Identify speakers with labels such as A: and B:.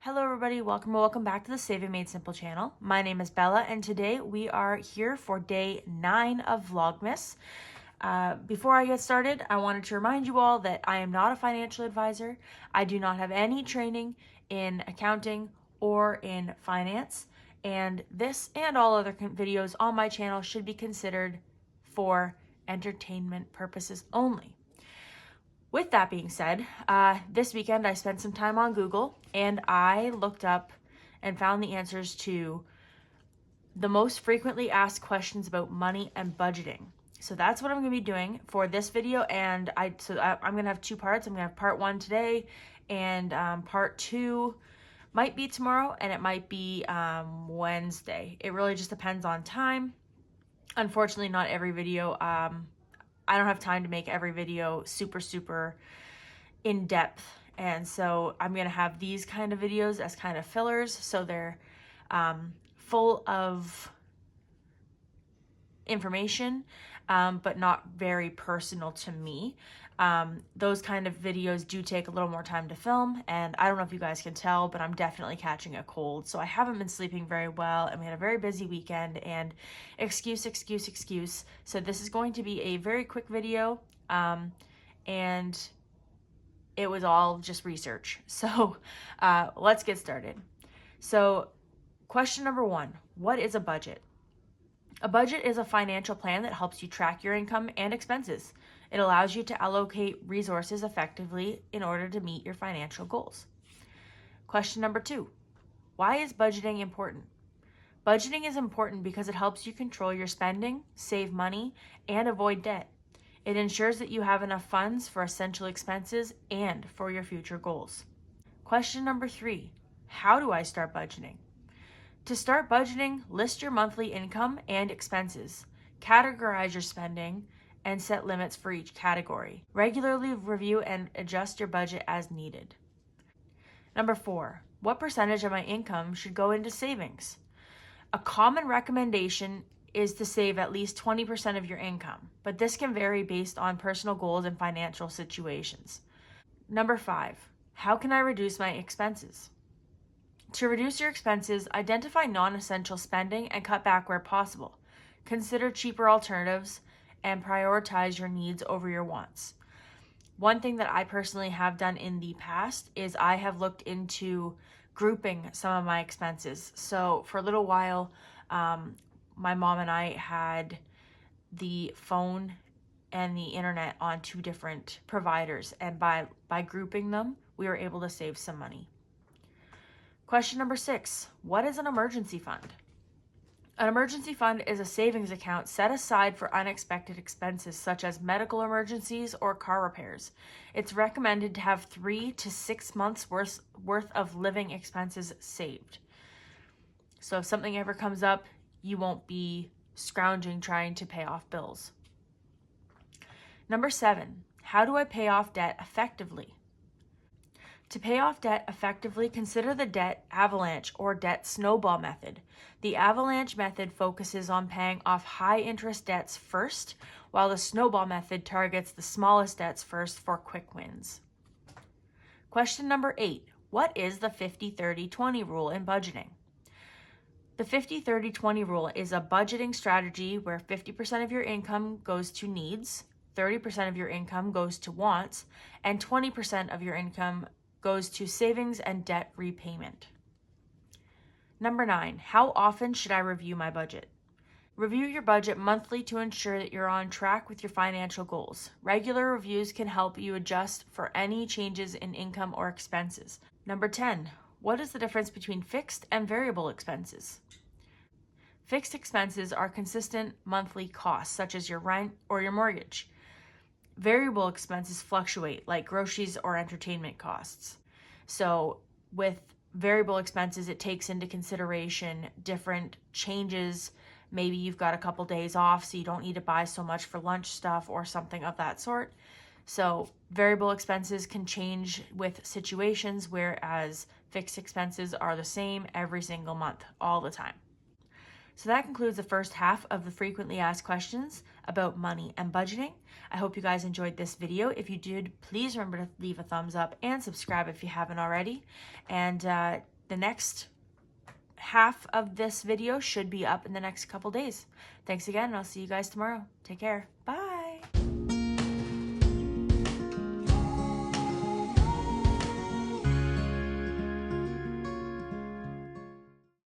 A: Hello everybody, welcome back to the Saving Made Simple channel. My name is Bella and today we are here for day 9 of Vlogmas. Before I get started, I wanted to remind you all that I am not a financial advisor. I do not have any training in accounting or in finance, and this and all other videos on my channel should be considered for entertainment purposes only. With that being said, this weekend I spent some time on Google and I looked up and found the answers to the most frequently asked questions about money and budgeting. So that's what I'm going to be doing for this video, and I'm going to have two parts. I'm going to have part 1 today, and part 2 might be tomorrow, and it might be Wednesday. It really just depends on time. Unfortunately, not every video. I don't have time to make every video super in depth, and so I'm gonna have these kind of videos as kind of fillers, so they're full of information, but not very personal to me. Those kind of videos do take a little more time to film, and I don't know if you guys can tell, but I'm definitely catching a cold, so I haven't been sleeping very well, and we had a very busy weekend, and excuse. So this is going to be a very quick video, and it was all just research. So let's get started. So question number 1, what is a budget? A budget is a financial plan that helps you track your income and expenses. It allows you to allocate resources effectively in order to meet your financial goals. Question number 2, why is budgeting important? Budgeting is important because it helps you control your spending, save money, and avoid debt. It ensures that you have enough funds for essential expenses and for your future goals. Question number 3, how do I start budgeting? To start budgeting, list your monthly income and expenses, categorize your spending, and set limits for each category. Regularly review and adjust your budget as needed. Number 4, what percentage of my income should go into savings? A common recommendation is to save at least 20% of your income, but this can vary based on personal goals and financial situations. Number 5, how can I reduce my expenses? To reduce your expenses, identify non-essential spending and cut back where possible. Consider cheaper alternatives and prioritize your needs over your wants. One thing that I personally have done in the past is I have looked into grouping some of my expenses. So for a little while, my mom and I had the phone and the internet on 2 different providers, and by grouping them, we were able to save some money. Question number 6, what is an emergency fund? An emergency fund is a savings account set aside for unexpected expenses such as medical emergencies or car repairs. It's recommended to have 3 to 6 months worth of living expenses saved. So if something ever comes up, you won't be scrounging trying to pay off bills. Number 7, how do I pay off debt effectively? To pay off debt effectively, consider the debt avalanche or debt snowball method. The avalanche method focuses on paying off high interest debts first, while the snowball method targets the smallest debts first for quick wins. Question number 8, what is the 50-30-20 rule in budgeting? The 50-30-20 rule is a budgeting strategy where 50% of your income goes to needs, 30% of your income goes to wants, and 20% of your income goes to savings and debt repayment. Number 9, how often should I review my budget? Review your budget monthly to ensure that you're on track with your financial goals. Regular reviews can help you adjust for any changes in income or expenses. Number 10, what is the difference between fixed and variable expenses? Fixed expenses are consistent monthly costs, such as your rent or your mortgage. Variable expenses fluctuate, like groceries or entertainment costs. So with variable expenses, it takes into consideration different changes. Maybe you've got a couple days off, so you don't need to buy so much for lunch stuff or something of that sort. So variable expenses can change with situations, whereas fixed expenses are the same every single month, all the time. So that concludes the first half of the frequently asked questions about money and budgeting. I hope you guys enjoyed this video. If you did, please remember to leave a thumbs up and subscribe if you haven't already. And the next half of this video should be up in the next couple days. Thanks again, and I'll see you guys tomorrow. Take care. Bye.